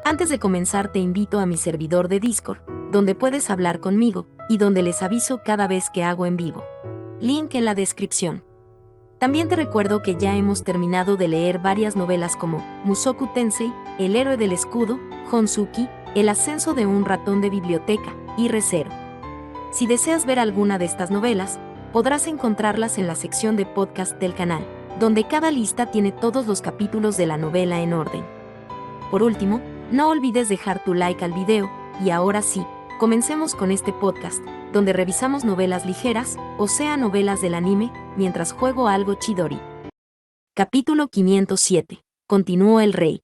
Antes de comenzar te invito a mi servidor de Discord, donde puedes hablar conmigo, y donde les aviso cada vez que hago en vivo. Link en la descripción. También te recuerdo que ya hemos terminado de leer varias novelas como Mushoku Tensei, El héroe del escudo, Honsuki, El ascenso de un ratón de biblioteca, y Re:Zero. Si deseas ver alguna de estas novelas, podrás encontrarlas en la sección de podcast del canal, donde cada lista tiene todos los capítulos de la novela en orden. Por último, no olvides dejar tu like al video, y ahora sí, comencemos con este podcast, donde revisamos novelas ligeras, o sea novelas del anime, mientras juego algo Chidori. Capítulo 507. Continuó el rey.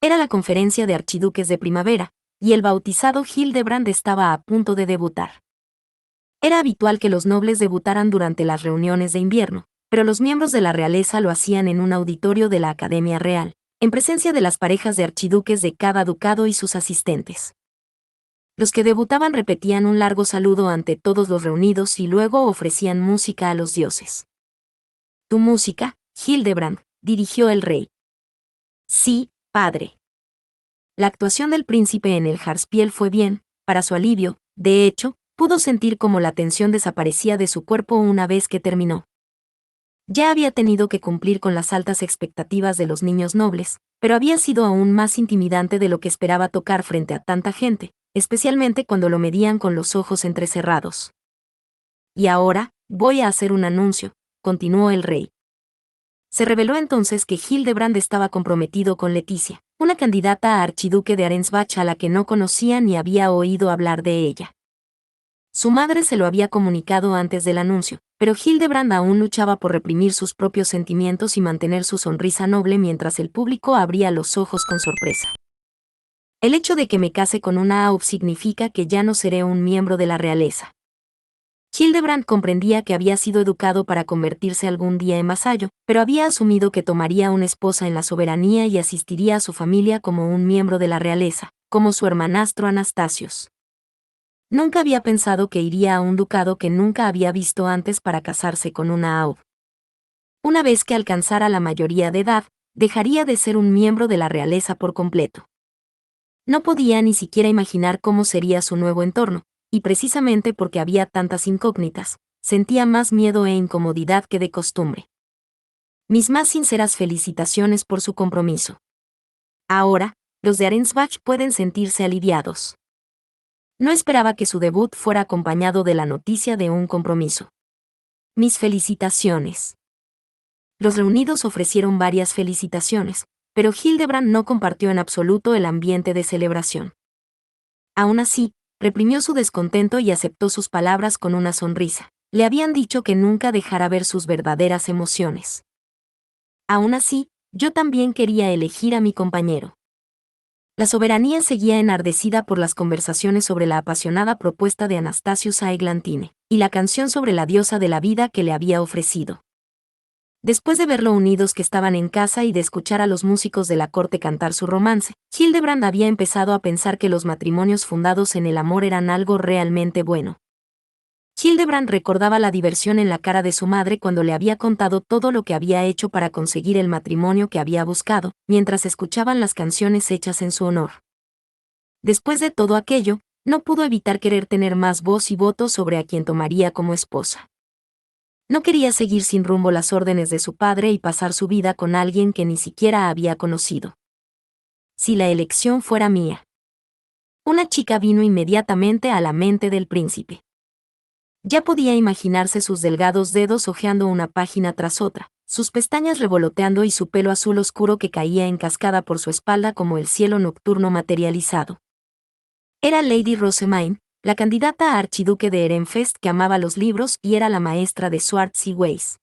Era la conferencia de archiduques de primavera, y el bautizado Hildebrand estaba a punto de debutar. Era habitual que los nobles debutaran durante las reuniones de invierno, pero los miembros de la realeza lo hacían en un auditorio de la Academia Real, en presencia de las parejas de archiduques de cada ducado y sus asistentes. Los que debutaban repetían un largo saludo ante todos los reunidos y luego ofrecían música a los dioses. «Tu música, Hildebrand», dirigió el rey. «Sí, padre». La actuación del príncipe en el Jarspiel fue bien, para su alivio, de hecho, pudo sentir cómo la tensión desaparecía de su cuerpo una vez que terminó. Ya había tenido que cumplir con las altas expectativas de los niños nobles, pero había sido aún más intimidante de lo que esperaba tocar frente a tanta gente, especialmente cuando lo medían con los ojos entrecerrados. «Y ahora, voy a hacer un anuncio», continuó el rey. Se reveló entonces que Hildebrand estaba comprometido con Leticia, una candidata a archiduque de Arensbach a la que no conocía ni había oído hablar de ella. Su madre se lo había comunicado antes del anuncio, pero Hildebrand aún luchaba por reprimir sus propios sentimientos y mantener su sonrisa noble mientras el público abría los ojos con sorpresa. «El hecho de que me case con una Aub significa que ya no seré un miembro de la realeza». Hildebrand comprendía que había sido educado para convertirse algún día en vasallo, pero había asumido que tomaría una esposa en la soberanía y asistiría a su familia como un miembro de la realeza, como su hermanastro Anastasios. Nunca había pensado que iría a un ducado que nunca había visto antes para casarse con una Aub. Una vez que alcanzara la mayoría de edad, dejaría de ser un miembro de la realeza por completo. No podía ni siquiera imaginar cómo sería su nuevo entorno, y precisamente porque había tantas incógnitas, sentía más miedo e incomodidad que de costumbre. Mis más sinceras felicitaciones por su compromiso. Ahora, los de Arensbach pueden sentirse aliviados. No esperaba que su debut fuera acompañado de la noticia de un compromiso. Mis felicitaciones. Los reunidos ofrecieron varias felicitaciones, pero Hildebrand no compartió en absoluto el ambiente de celebración. Aún así, reprimió su descontento y aceptó sus palabras con una sonrisa. Le habían dicho que nunca dejara ver sus verdaderas emociones. Aún así, yo también quería elegir a mi compañero. La soberanía seguía enardecida por las conversaciones sobre la apasionada propuesta de Anastasius a Eglantine, y la canción sobre la diosa de la vida que le había ofrecido. Después de ver lo unidos que estaban en casa y de escuchar a los músicos de la corte cantar su romance, Hildebrand había empezado a pensar que los matrimonios fundados en el amor eran algo realmente bueno. Hildebrand recordaba la diversión en la cara de su madre cuando le había contado todo lo que había hecho para conseguir el matrimonio que había buscado, mientras escuchaban las canciones hechas en su honor. Después de todo aquello, no pudo evitar querer tener más voz y voto sobre a quien tomaría como esposa. No quería seguir sin rumbo las órdenes de su padre y pasar su vida con alguien que ni siquiera había conocido. Si la elección fuera mía. Una chica vino inmediatamente a la mente del príncipe. Ya podía imaginarse sus delgados dedos hojeando una página tras otra, sus pestañas revoloteando y su pelo azul oscuro que caía en cascada por su espalda como el cielo nocturno materializado. Era Lady Rosamine, la candidata a archiduque de Ehrenfest que amaba los libros y era la maestra de Swords y Ways.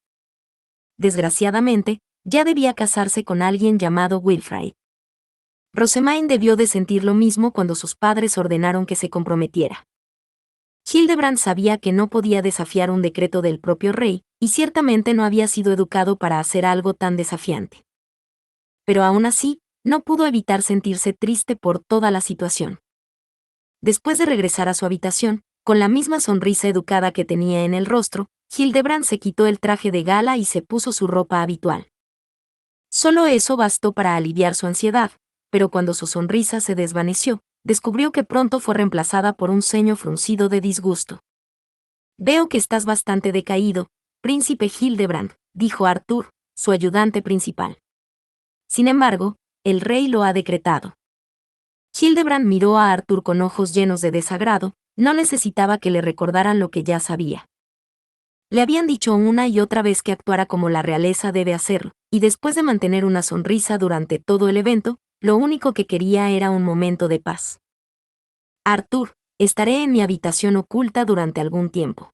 Desgraciadamente, ya debía casarse con alguien llamado Wilfrid. Rosamine debió de sentir lo mismo cuando sus padres ordenaron que se comprometiera. Hildebrand sabía que no podía desafiar un decreto del propio rey, y ciertamente no había sido educado para hacer algo tan desafiante. Pero aún así, no pudo evitar sentirse triste por toda la situación. Después de regresar a su habitación, con la misma sonrisa educada que tenía en el rostro, Hildebrand se quitó el traje de gala y se puso su ropa habitual. Solo eso bastó para aliviar su ansiedad, pero cuando su sonrisa se desvaneció, descubrió que pronto fue reemplazada por un ceño fruncido de disgusto. «Veo que estás bastante decaído, príncipe Hildebrand», dijo Arthur, su ayudante principal. «Sin embargo, el rey lo ha decretado». Hildebrand miró a Arthur con ojos llenos de desagrado, no necesitaba que le recordaran lo que ya sabía. Le habían dicho una y otra vez que actuara como la realeza debe hacerlo, y después de mantener una sonrisa durante todo el evento, lo único que quería era un momento de paz. «Arthur, estaré en mi habitación oculta durante algún tiempo».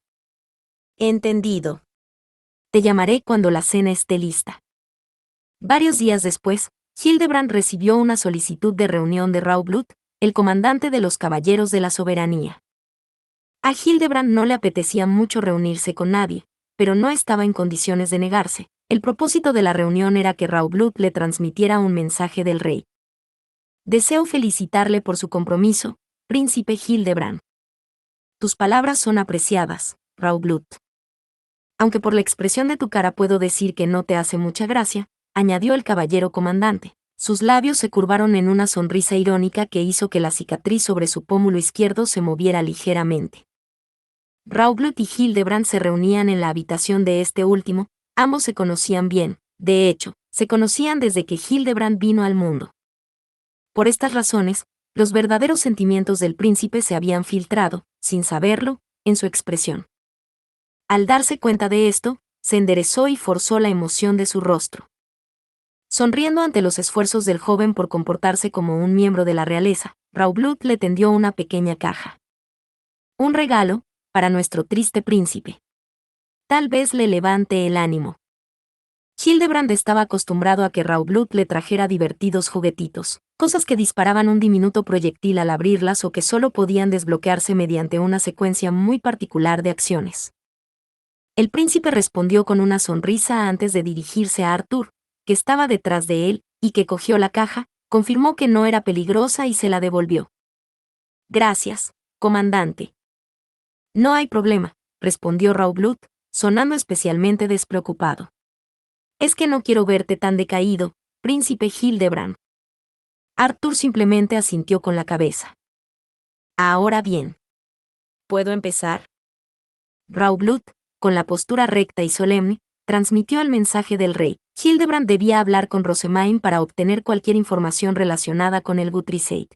«Entendido. Te llamaré cuando la cena esté lista». Varios días después, Hildebrand recibió una solicitud de reunión de Raublut, el comandante de los Caballeros de la Soberanía. A Hildebrand no le apetecía mucho reunirse con nadie, pero no estaba en condiciones de negarse. El propósito de la reunión era que Raublut le transmitiera un mensaje del rey. «Deseo felicitarle por su compromiso, príncipe Hildebrand. Tus palabras son apreciadas, Raublut. Aunque por la expresión de tu cara puedo decir que no te hace mucha gracia», añadió el caballero comandante. Sus labios se curvaron en una sonrisa irónica que hizo que la cicatriz sobre su pómulo izquierdo se moviera ligeramente. Raublut y Hildebrand se reunían en la habitación de este último, ambos se conocían bien, de hecho, se conocían desde que Hildebrand vino al mundo. Por estas razones, los verdaderos sentimientos del príncipe se habían filtrado, sin saberlo, en su expresión. Al darse cuenta de esto, se enderezó y forzó la emoción de su rostro. Sonriendo ante los esfuerzos del joven por comportarse como un miembro de la realeza, Raublut le tendió una pequeña caja. «Un regalo, para nuestro triste príncipe. Tal vez le levante el ánimo». Hildebrand estaba acostumbrado a que Raublut le trajera divertidos juguetitos, cosas que disparaban un diminuto proyectil al abrirlas o que solo podían desbloquearse mediante una secuencia muy particular de acciones. El príncipe respondió con una sonrisa antes de dirigirse a Arthur, que estaba detrás de él, y que cogió la caja, confirmó que no era peligrosa y se la devolvió. «Gracias, comandante». «No hay problema», respondió Raublut, sonando especialmente despreocupado. «Es que no quiero verte tan decaído, príncipe Hildebrand». Arthur simplemente asintió con la cabeza. «Ahora bien. ¿Puedo empezar?». Raublut, con la postura recta y solemne, transmitió el mensaje del rey. Hildebrand debía hablar con Rosemain para obtener cualquier información relacionada con el Guthriesaid.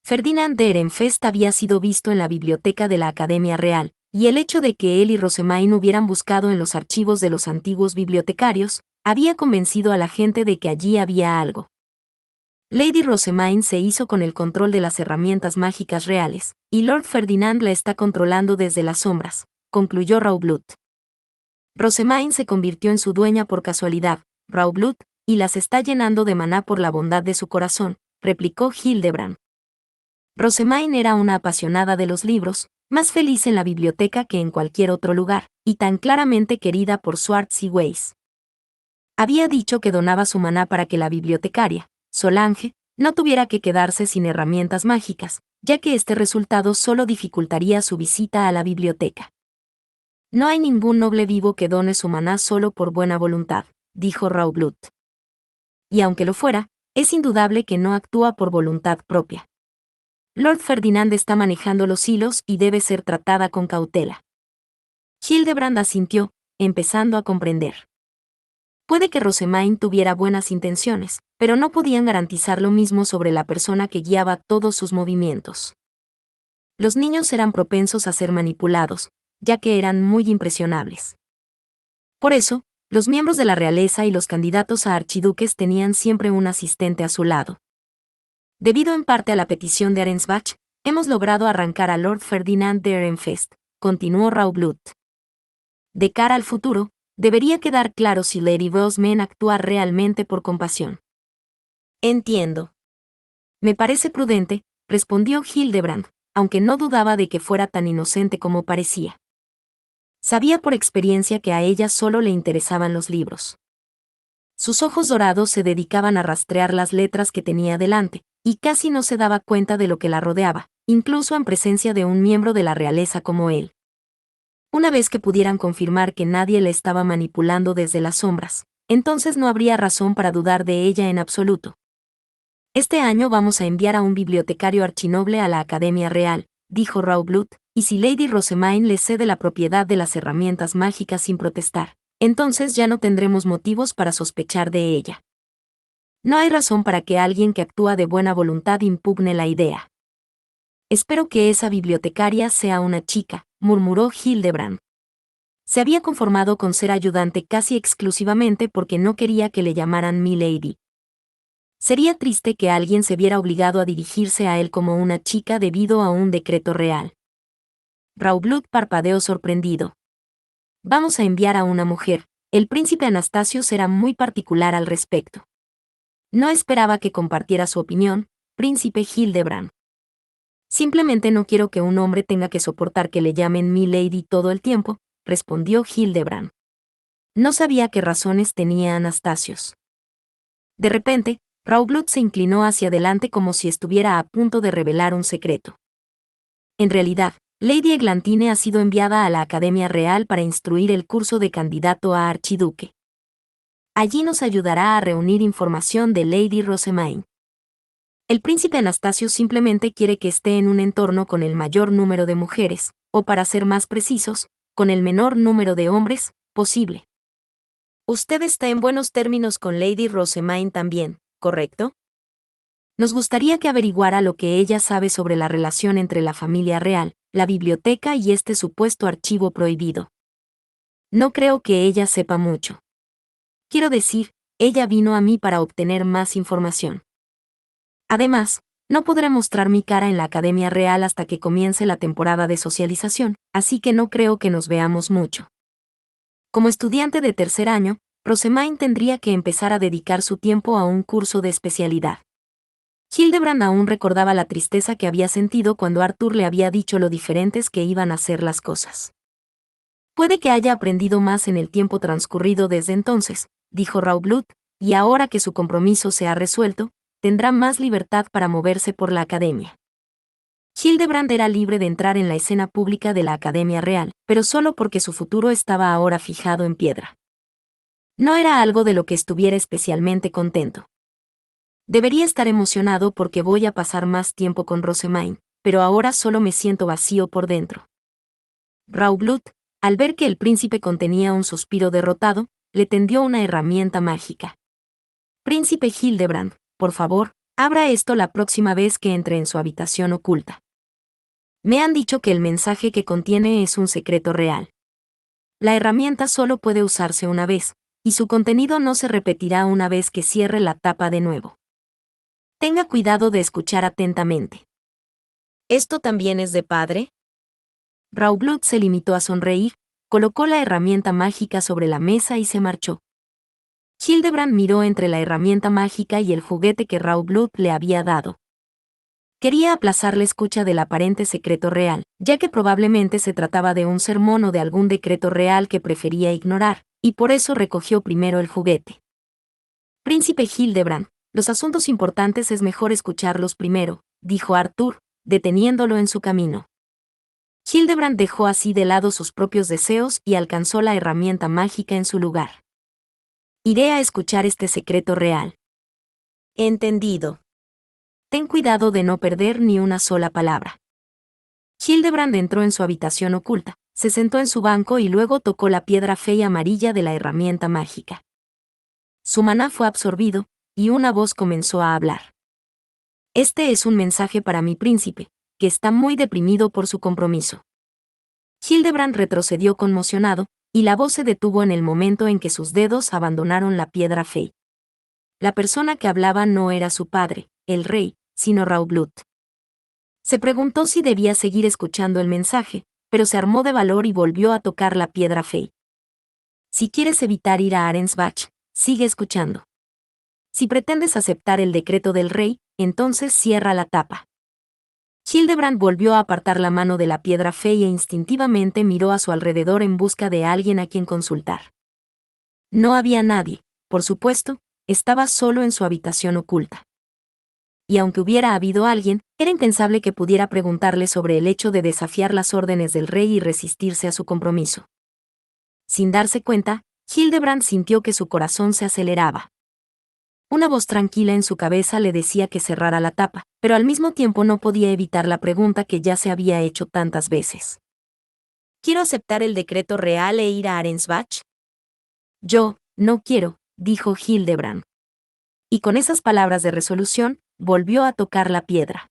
Ferdinand de Ehrenfest había sido visto en la biblioteca de la Academia Real, y el hecho de que él y Rosemain hubieran buscado en los archivos de los antiguos bibliotecarios, había convencido a la gente de que allí había algo. Lady Rosemain se hizo con el control de las herramientas mágicas reales, y Lord Ferdinand la está controlando desde las sombras, concluyó Raublut. Rosemain se convirtió en su dueña por casualidad, Raublut, y las está llenando de maná por la bondad de su corazón, replicó Hildebrand. Rosemain era una apasionada de los libros, más feliz en la biblioteca que en cualquier otro lugar, y tan claramente querida por Swartz y Weiss. Había dicho que donaba su maná para que la bibliotecaria, Solange, no tuviera que quedarse sin herramientas mágicas, ya que este resultado solo dificultaría su visita a la biblioteca. «No hay ningún noble vivo que done su maná solo por buena voluntad», dijo Raublut. «Y aunque lo fuera, es indudable que no actúa por voluntad propia. Lord Ferdinand está manejando los hilos y debe ser tratada con cautela». Hildebrand asintió, empezando a comprender. Puede que Rosemain tuviera buenas intenciones, pero no podían garantizar lo mismo sobre la persona que guiaba todos sus movimientos. Los niños eran propensos a ser manipulados, ya que eran muy impresionables. Por eso, los miembros de la realeza y los candidatos a archiduques tenían siempre un asistente a su lado. «Debido en parte a la petición de Arensbach, hemos logrado arrancar a Lord Ferdinand de Ehrenfest», continuó Raublut. «De cara al futuro, debería quedar claro si Lady Rosemain actúa realmente por compasión». «Entiendo. Me parece prudente», respondió Hildebrand, aunque no dudaba de que fuera tan inocente como parecía. Sabía por experiencia que a ella solo le interesaban los libros. Sus ojos dorados se dedicaban a rastrear las letras que tenía delante, y casi no se daba cuenta de lo que la rodeaba, incluso en presencia de un miembro de la realeza como él. Una vez que pudieran confirmar que nadie le estaba manipulando desde las sombras, entonces no habría razón para dudar de ella en absoluto. Este año vamos a enviar a un bibliotecario archinoble a la Academia Real, dijo Raublut, y si Lady Rosemaine le cede la propiedad de las herramientas mágicas sin protestar, entonces ya no tendremos motivos para sospechar de ella. No hay razón para que alguien que actúa de buena voluntad impugne la idea. Espero que esa bibliotecaria sea una chica, murmuró Hildebrand. Se había conformado con ser ayudante casi exclusivamente porque no quería que le llamaran mi lady. Sería triste que alguien se viera obligado a dirigirse a él como una chica debido a un decreto real. Raublut parpadeó sorprendido. Vamos a enviar a una mujer. El príncipe Anastasio será muy particular al respecto. No esperaba que compartiera su opinión, príncipe Hildebrand. Simplemente no quiero que un hombre tenga que soportar que le llamen mi lady todo el tiempo, respondió Hildebrand. No sabía qué razones tenía Anastasios. De repente, Raublut se inclinó hacia adelante como si estuviera a punto de revelar un secreto. En realidad, Lady Eglantine ha sido enviada a la Academia Real para instruir el curso de candidato a archiduque. Allí nos ayudará a reunir información de Lady Rosemaine. El príncipe Anastasio simplemente quiere que esté en un entorno con el mayor número de mujeres, o para ser más precisos, con el menor número de hombres posible. Usted está en buenos términos con Lady Rosemaine también, ¿correcto? Nos gustaría que averiguara lo que ella sabe sobre la relación entre la familia real, la biblioteca y este supuesto archivo prohibido. No creo que ella sepa mucho. Quiero decir, ella vino a mí para obtener más información. Además, no podré mostrar mi cara en la Academia Real hasta que comience la temporada de socialización, así que no creo que nos veamos mucho. Como estudiante de tercer año, Rosemaine tendría que empezar a dedicar su tiempo a un curso de especialidad. Hildebrand aún recordaba la tristeza que había sentido cuando Arthur le había dicho lo diferentes que iban a ser las cosas. Puede que haya aprendido más en el tiempo transcurrido desde entonces, dijo Raublut, y ahora que su compromiso se ha resuelto, tendrá más libertad para moverse por la academia. Hildebrand era libre de entrar en la escena pública de la Academia Real, pero solo porque su futuro estaba ahora fijado en piedra. No era algo de lo que estuviera especialmente contento. Debería estar emocionado porque voy a pasar más tiempo con Rosemaine, pero ahora solo me siento vacío por dentro. Raublut, al ver que el príncipe contenía un suspiro derrotado, le tendió una herramienta mágica. Príncipe Hildebrand, por favor, abra esto la próxima vez que entre en su habitación oculta. Me han dicho que el mensaje que contiene es un secreto real. La herramienta solo puede usarse una vez, y su contenido no se repetirá una vez que cierre la tapa de nuevo. Tenga cuidado de escuchar atentamente. ¿Esto también es de padre? Raublut se limitó a sonreír, colocó la herramienta mágica sobre la mesa y se marchó. Hildebrand miró entre la herramienta mágica y el juguete que Raublut le había dado. Quería aplazar la escucha del aparente secreto real, ya que probablemente se trataba de un sermón o de algún decreto real que prefería ignorar, y por eso recogió primero el juguete. Príncipe Hildebrand, los asuntos importantes es mejor escucharlos primero, dijo Arthur, deteniéndolo en su camino. Hildebrand dejó así de lado sus propios deseos y alcanzó la herramienta mágica en su lugar. Iré a escuchar este secreto real. Entendido. Ten cuidado de no perder ni una sola palabra. Hildebrand entró en su habitación oculta, se sentó en su banco y luego tocó la piedra fea amarilla de la herramienta mágica. Su maná fue absorbido, y una voz comenzó a hablar. Este es un mensaje para mi príncipe, que está muy deprimido por su compromiso. Hildebrand retrocedió conmocionado, y la voz se detuvo en el momento en que sus dedos abandonaron la piedra fey. La persona que hablaba no era su padre, el rey, sino Raublut. Se preguntó si debía seguir escuchando el mensaje, pero se armó de valor y volvió a tocar la piedra fey. Si quieres evitar ir a Arensbach, sigue escuchando. Si pretendes aceptar el decreto del rey, entonces cierra la tapa. Hildebrand volvió a apartar la mano de la piedra fey e instintivamente miró a su alrededor en busca de alguien a quien consultar. No había nadie, por supuesto, estaba solo en su habitación oculta. Y aunque hubiera habido alguien, era impensable que pudiera preguntarle sobre el hecho de desafiar las órdenes del rey y resistirse a su compromiso. Sin darse cuenta, Hildebrand sintió que su corazón se aceleraba. Una voz tranquila en su cabeza le decía que cerrara la tapa, pero al mismo tiempo no podía evitar la pregunta que ya se había hecho tantas veces. ¿Quiero aceptar el decreto real e ir a Arensbach? Yo, no quiero, dijo Hildebrand. Y con esas palabras de resolución, volvió a tocar la piedra.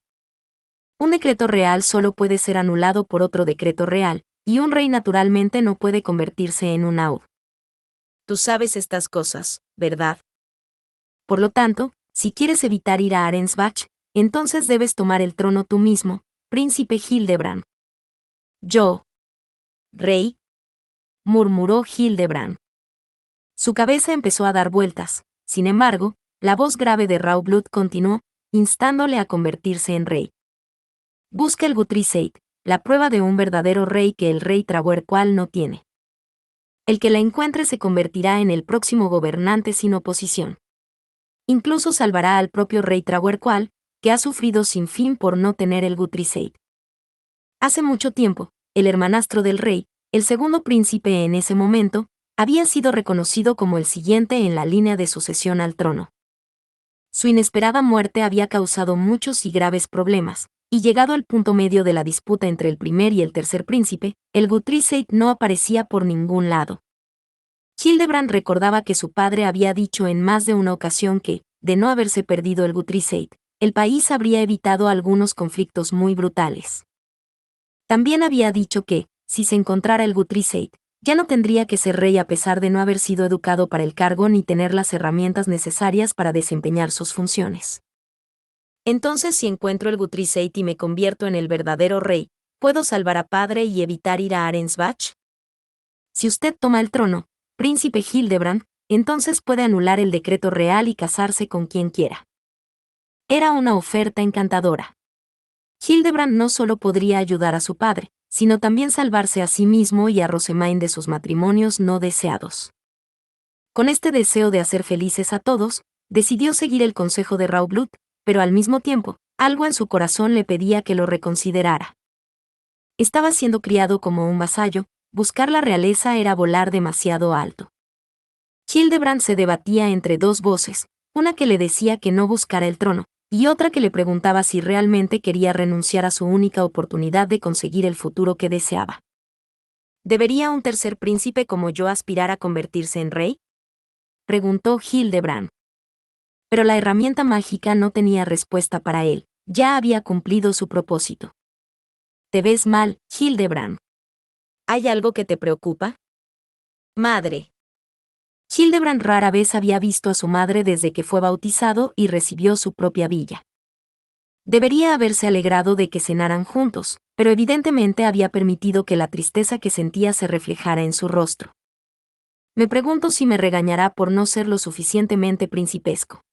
Un decreto real solo puede ser anulado por otro decreto real, y un rey naturalmente no puede convertirse en un Aud. Tú sabes estas cosas, ¿verdad? Por lo tanto, si quieres evitar ir a Arensbach, entonces debes tomar el trono tú mismo, príncipe Hildebrand. Yo. Rey, murmuró Hildebrand. Su cabeza empezó a dar vueltas, sin embargo, la voz grave de Raublut continuó, instándole a convertirse en rey. Busca el Guthriseit, la prueba de un verdadero rey que el rey Trahuercual no tiene. El que la encuentre se convertirá en el próximo gobernante sin oposición. Incluso salvará al propio rey Trahuercual, que ha sufrido sin fin por no tener el Guthriseit. Hace mucho tiempo, el hermanastro del rey, el segundo príncipe en ese momento, había sido reconocido como el siguiente en la línea de sucesión al trono. Su inesperada muerte había causado muchos y graves problemas, y llegado al punto medio de la disputa entre el primer y el tercer príncipe, el Guthriseit no aparecía por ningún lado. Hildebrand recordaba que su padre había dicho en más de una ocasión que, de no haberse perdido el Guthriseit, el país habría evitado algunos conflictos muy brutales. También había dicho que, si se encontrara el Guthriseit, ya no tendría que ser rey a pesar de no haber sido educado para el cargo ni tener las herramientas necesarias para desempeñar sus funciones. Entonces, si encuentro el Guthriseit y me convierto en el verdadero rey, ¿puedo salvar a padre y evitar ir a Arensbach? Si usted toma el trono, príncipe Hildebrand, entonces puede anular el decreto real y casarse con quien quiera. Era una oferta encantadora. Hildebrand no solo podría ayudar a su padre, sino también salvarse a sí mismo y a Rosemain de sus matrimonios no deseados. Con este deseo de hacer felices a todos, decidió seguir el consejo de Raublut, pero al mismo tiempo, algo en su corazón le pedía que lo reconsiderara. Estaba siendo criado como un vasallo, buscar la realeza era volar demasiado alto. Hildebrand se debatía entre dos voces, una que le decía que no buscara el trono, y otra que le preguntaba si realmente quería renunciar a su única oportunidad de conseguir el futuro que deseaba. ¿Debería un tercer príncipe como yo aspirar a convertirse en rey? Preguntó Hildebrand. Pero la herramienta mágica no tenía respuesta para él, ya había cumplido su propósito. Te ves mal, Hildebrand. ¿Hay algo que te preocupa? Madre. Hildebrand rara vez había visto a su madre desde que fue bautizado y recibió su propia villa. Debería haberse alegrado de que cenaran juntos, pero evidentemente había permitido que la tristeza que sentía se reflejara en su rostro. Me pregunto si me regañará por no ser lo suficientemente principesco.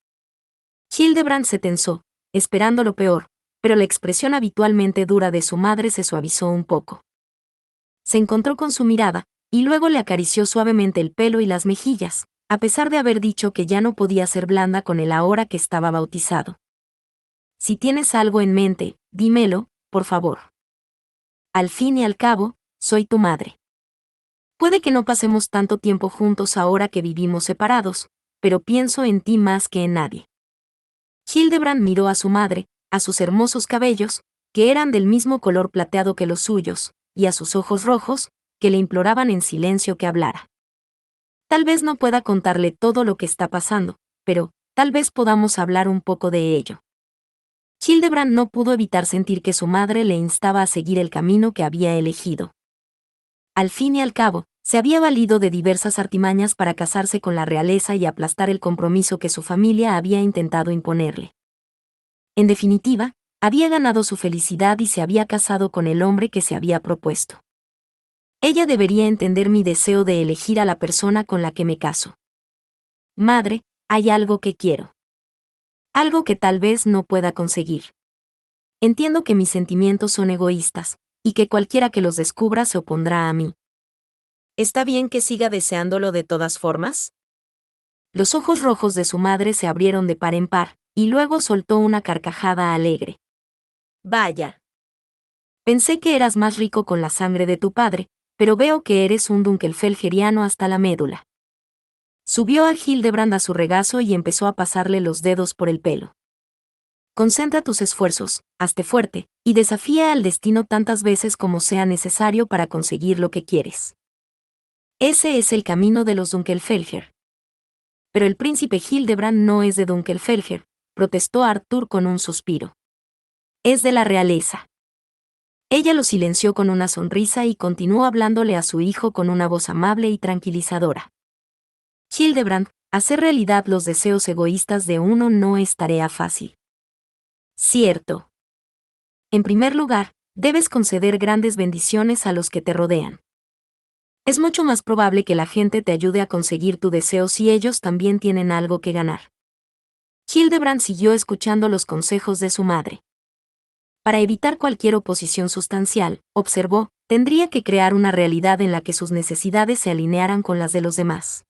Hildebrand se tensó, esperando lo peor, pero la expresión habitualmente dura de su madre se suavizó un poco. Se encontró con su mirada, y luego le acarició suavemente el pelo y las mejillas, a pesar de haber dicho que ya no podía ser blanda con él ahora que estaba bautizado. Si tienes algo en mente, dímelo, por favor. Al fin y al cabo, soy tu madre. Puede que no pasemos tanto tiempo juntos ahora que vivimos separados, pero pienso en ti más que en nadie. Hildebrand miró a su madre, a sus hermosos cabellos, que eran del mismo color plateado que los suyos, y a sus ojos rojos, que le imploraban en silencio que hablara. Tal vez no pueda contarle todo lo que está pasando, pero, tal vez podamos hablar un poco de ello. Hildebrand no pudo evitar sentir que su madre le instaba a seguir el camino que había elegido. Al fin y al cabo, se había valido de diversas artimañas para casarse con la realeza y aplastar el compromiso que su familia había intentado imponerle. En definitiva, había ganado su felicidad y se había casado con el hombre que se había propuesto. Ella debería entender mi deseo de elegir a la persona con la que me caso. Madre, hay algo que quiero. Algo que tal vez no pueda conseguir. Entiendo que mis sentimientos son egoístas, y que cualquiera que los descubra se opondrá a mí. ¿Está bien que siga deseándolo de todas formas? Los ojos rojos de su madre se abrieron de par en par, y luego soltó una carcajada alegre. Vaya. Pensé que eras más rico con la sangre de tu padre, pero veo que eres un dunkelfelgeriano hasta la médula. Subió a Hildebrand a su regazo y empezó a pasarle los dedos por el pelo. Concentra tus esfuerzos, hazte fuerte, y desafía al destino tantas veces como sea necesario para conseguir lo que quieres. Ese es el camino de los Dunkelfelger. Pero el príncipe Hildebrand no es de Dunkelfelger, protestó Arthur con un suspiro. Es de la realeza. Ella lo silenció con una sonrisa y continuó hablándole a su hijo con una voz amable y tranquilizadora. Hildebrand, hacer realidad los deseos egoístas de uno no es tarea fácil. Cierto. En primer lugar, debes conceder grandes bendiciones a los que te rodean. Es mucho más probable que la gente te ayude a conseguir tu deseo si ellos también tienen algo que ganar. Hildebrand siguió escuchando los consejos de su madre. Para evitar cualquier oposición sustancial, observó, tendría que crear una realidad en la que sus necesidades se alinearan con las de los demás.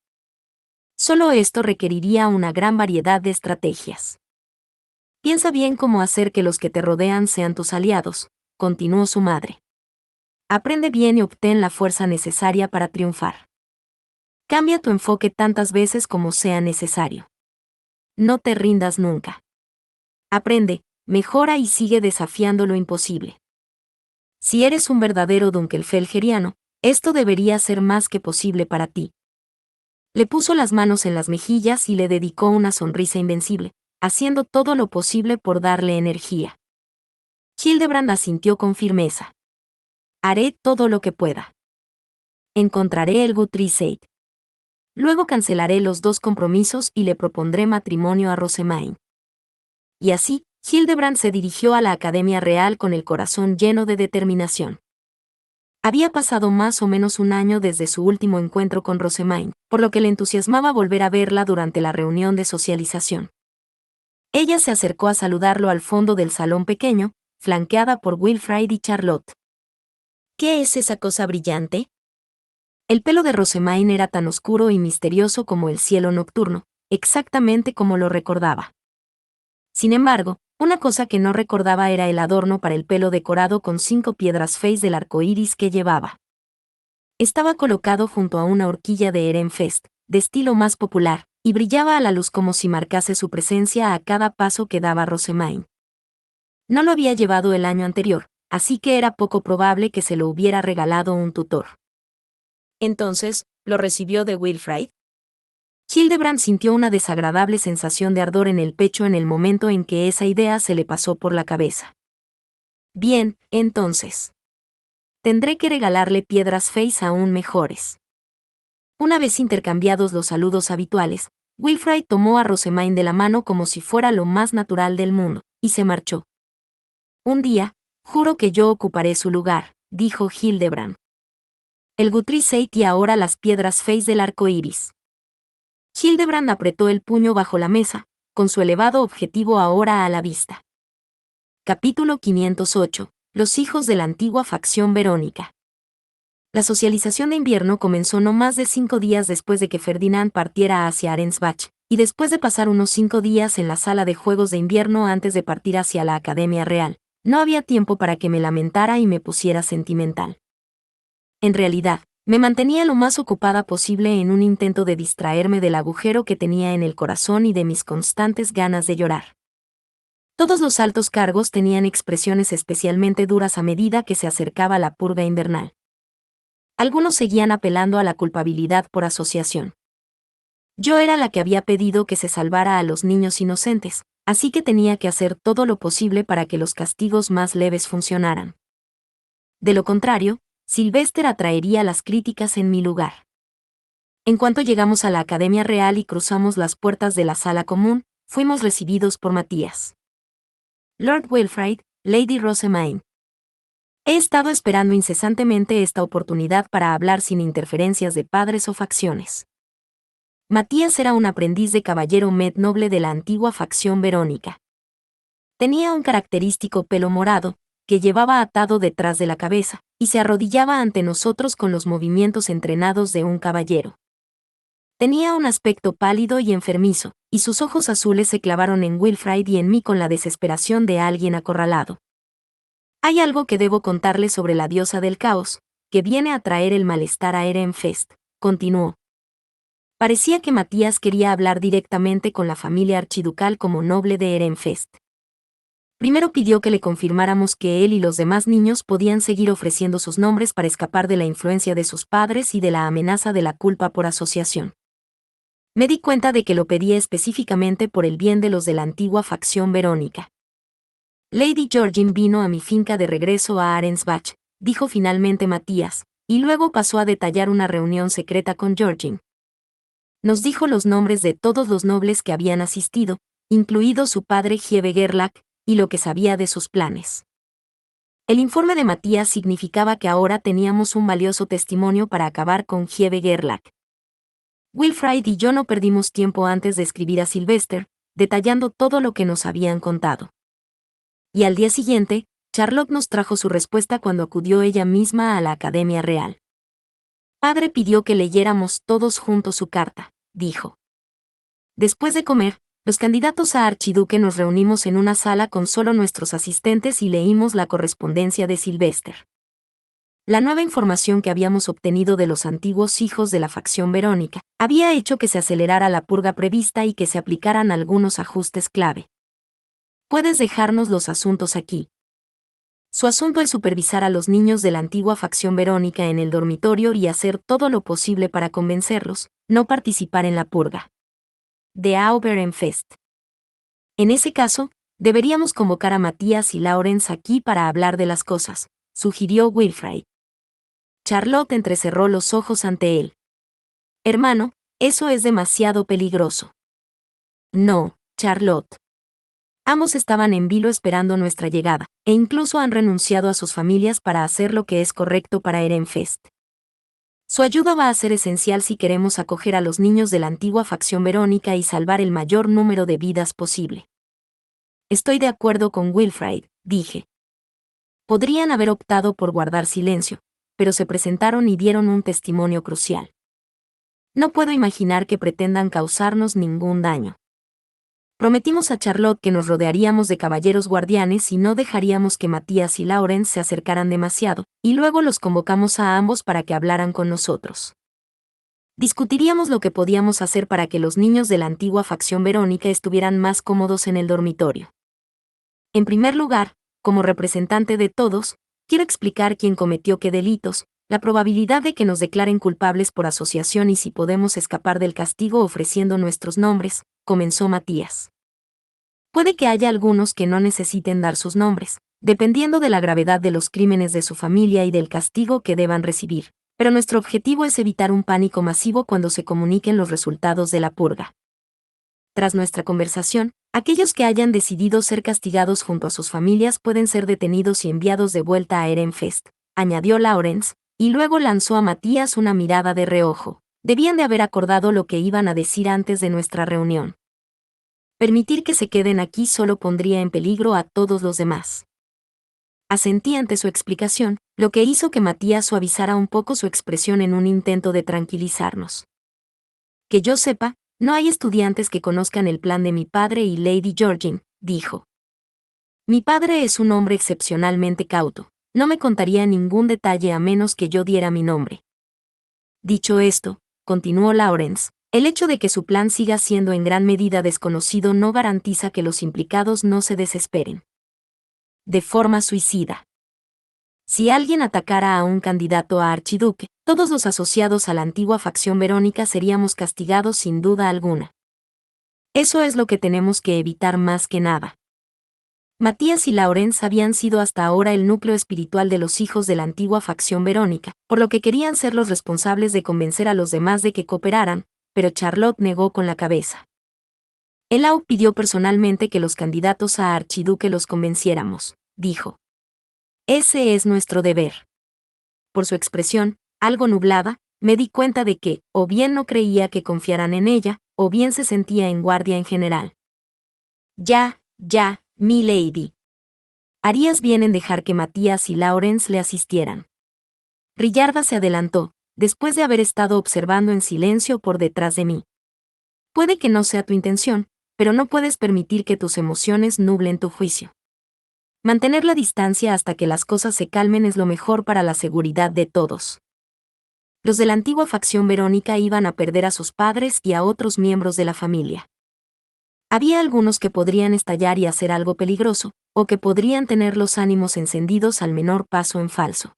Solo esto requeriría una gran variedad de estrategias. Piensa bien cómo hacer que los que te rodean sean tus aliados, continuó su madre. Aprende bien y obtén la fuerza necesaria para triunfar. Cambia tu enfoque tantas veces como sea necesario. No te rindas nunca. Aprende, mejora y sigue desafiando lo imposible. Si eres un verdadero Dunkelfelgeriano, esto debería ser más que posible para ti. Le puso las manos en las mejillas y le dedicó una sonrisa invencible, haciendo todo lo posible por darle energía. Hildebrand asintió con firmeza. Haré todo lo que pueda. Encontraré el Guthrie. Luego cancelaré los 2 compromisos y le propondré matrimonio a Rosemain. Y así, Hildebrand se dirigió a la Academia Real con el corazón lleno de determinación. Había pasado más o menos un año desde su último encuentro con Rosemain, por lo que le entusiasmaba volver a verla durante la reunión de socialización. Ella se acercó a saludarlo al fondo del salón pequeño, flanqueada por Wilfrid y Charlotte. ¿Qué es esa cosa brillante? El pelo de Rosemain era tan oscuro y misterioso como el cielo nocturno, exactamente como lo recordaba. Sin embargo, una cosa que no recordaba era el adorno para el pelo decorado con 5 piedras feis del arco iris que llevaba. Estaba colocado junto a una horquilla de Ehrenfest, de estilo más popular, y brillaba a la luz como si marcase su presencia a cada paso que daba Rosemain. No lo había llevado el año anterior, así que era poco probable que se lo hubiera regalado un tutor. Entonces, ¿lo recibió de Wilfrid? Hildebrand sintió una desagradable sensación de ardor en el pecho en el momento en que esa idea se le pasó por la cabeza. Bien, entonces. Tendré que regalarle piedras feis aún mejores. Una vez intercambiados los saludos habituales, Wilfrid tomó a Rosemain de la mano como si fuera lo más natural del mundo, y se marchó. Un día, juro que yo ocuparé su lugar, dijo Hildebrand. El Guthrie y ahora las piedras feis del arco iris. Hildebrand apretó el puño bajo la mesa, con su elevado objetivo ahora a la vista. Capítulo 508. Los hijos de la antigua facción Verónica. La socialización de invierno comenzó no más de 5 días después de que Ferdinand partiera hacia Arensbach, y después de pasar unos 5 días en la sala de juegos de invierno antes de partir hacia la Academia Real, no había tiempo para que me lamentara y me pusiera sentimental. En realidad, me mantenía lo más ocupada posible en un intento de distraerme del agujero que tenía en el corazón y de mis constantes ganas de llorar. Todos los altos cargos tenían expresiones especialmente duras a medida que se acercaba la purga invernal. Algunos seguían apelando a la culpabilidad por asociación. Yo era la que había pedido que se salvara a los niños inocentes, así que tenía que hacer todo lo posible para que los castigos más leves funcionaran. De lo contrario, Sylvester atraería las críticas en mi lugar. En cuanto llegamos a la Academia Real y cruzamos las puertas de la sala común, fuimos recibidos por Matías. Lord Wilfrid, Lady Rosemain. He estado esperando incesantemente esta oportunidad para hablar sin interferencias de padres o facciones. Matías era un aprendiz de caballero med noble de la antigua facción Verónica. Tenía un característico pelo morado, que llevaba atado detrás de la cabeza, y se arrodillaba ante nosotros con los movimientos entrenados de un caballero. Tenía un aspecto pálido y enfermizo, y sus ojos azules se clavaron en Wilfrid y en mí con la desesperación de alguien acorralado. Hay algo que debo contarle sobre la diosa del caos, que viene a traer el malestar a Ehrenfest, continuó. Parecía que Matías quería hablar directamente con la familia archiducal como noble de Ehrenfest. Primero pidió que le confirmáramos que él y los demás niños podían seguir ofreciendo sus nombres para escapar de la influencia de sus padres y de la amenaza de la culpa por asociación. Me di cuenta de que lo pedía específicamente por el bien de los de la antigua facción Verónica. Lady Georgine vino a mi finca de regreso a Arensbach, dijo finalmente Matías, y luego pasó a detallar una reunión secreta con Georgine. Nos dijo los nombres de todos los nobles que habían asistido, incluido su padre Gieve Gerlach, y lo que sabía de sus planes. El informe de Matías significaba que ahora teníamos un valioso testimonio para acabar con Gieve Gerlach. Wilfrid y yo no perdimos tiempo antes de escribir a Sylvester, detallando todo lo que nos habían contado. Y al día siguiente, Charlotte nos trajo su respuesta cuando acudió ella misma a la Academia Real. Padre pidió que leyéramos todos juntos su carta, dijo. Después de comer, los candidatos a archiduque nos reunimos en una sala con solo nuestros asistentes y leímos la correspondencia de Sylvester. La nueva información que habíamos obtenido de los antiguos hijos de la facción Verónica había hecho que se acelerara la purga prevista y que se aplicaran algunos ajustes clave. Puedes dejarnos los asuntos aquí. Su asunto es supervisar a los niños de la antigua facción Verónica en el dormitorio y hacer todo lo posible para convencerlos, no participar en la purga. De Ehrenfest. En ese caso, deberíamos convocar a Matías y Lawrence aquí para hablar de las cosas, sugirió Wilfrid. Charlotte entrecerró los ojos ante él. Hermano, eso es demasiado peligroso. No, Charlotte. Ambos estaban en vilo esperando nuestra llegada, e incluso han renunciado a sus familias para hacer lo que es correcto para Ehrenfest. Su ayuda va a ser esencial si queremos acoger a los niños de la antigua facción Verónica y salvar el mayor número de vidas posible. Estoy de acuerdo con Wilfrid, dije. Podrían haber optado por guardar silencio, pero se presentaron y dieron un testimonio crucial. No puedo imaginar que pretendan causarnos ningún daño. Prometimos a Charlotte que nos rodearíamos de caballeros guardianes y no dejaríamos que Matías y Lawrence se acercaran demasiado, y luego los convocamos a ambos para que hablaran con nosotros. Discutiríamos lo que podíamos hacer para que los niños de la antigua facción Verónica estuvieran más cómodos en el dormitorio. En primer lugar, como representante de todos, quiero explicar quién cometió qué delitos, la probabilidad de que nos declaren culpables por asociación y si podemos escapar del castigo ofreciendo nuestros nombres, comenzó Matías. Puede que haya algunos que no necesiten dar sus nombres, dependiendo de la gravedad de los crímenes de su familia y del castigo que deban recibir, pero nuestro objetivo es evitar un pánico masivo cuando se comuniquen los resultados de la purga. Tras nuestra conversación, aquellos que hayan decidido ser castigados junto a sus familias pueden ser detenidos y enviados de vuelta a Ehrenfest, añadió Lawrence, y luego lanzó a Matías una mirada de reojo. Debían de haber acordado lo que iban a decir antes de nuestra reunión. Permitir que se queden aquí solo pondría en peligro a todos los demás. Asentí ante su explicación, lo que hizo que Matías suavizara un poco su expresión en un intento de tranquilizarnos. Que yo sepa, no hay estudiantes que conozcan el plan de mi padre y Lady Georgine, dijo. Mi padre es un hombre excepcionalmente cauto, no me contaría ningún detalle a menos que yo diera mi nombre. Dicho esto, continuó Lawrence, el hecho de que su plan siga siendo en gran medida desconocido no garantiza que los implicados no se desesperen. De forma suicida. Si alguien atacara a un candidato a archiduque, todos los asociados a la antigua facción Verónica seríamos castigados sin duda alguna. Eso es lo que tenemos que evitar más que nada. Matías y Lawrence habían sido hasta ahora el núcleo espiritual de los hijos de la antigua facción Verónica, por lo que querían ser los responsables de convencer a los demás de que cooperaran, pero Charlotte negó con la cabeza. Elau pidió personalmente que los candidatos a archiduque los convenciéramos, dijo. Ese es nuestro deber. Por su expresión, algo nublada, me di cuenta de que, o bien no creía que confiaran en ella, o bien se sentía en guardia en general. Ya, mi lady. Harías bien en dejar que Matías y Lawrence le asistieran. Rillarda se adelantó, después de haber estado observando en silencio por detrás de mí. Puede que no sea tu intención, pero no puedes permitir que tus emociones nublen tu juicio. Mantener la distancia hasta que las cosas se calmen es lo mejor para la seguridad de todos. Los de la antigua facción Verónica iban a perder a sus padres y a otros miembros de la familia. Había algunos que podrían estallar y hacer algo peligroso, o que podrían tener los ánimos encendidos al menor paso en falso.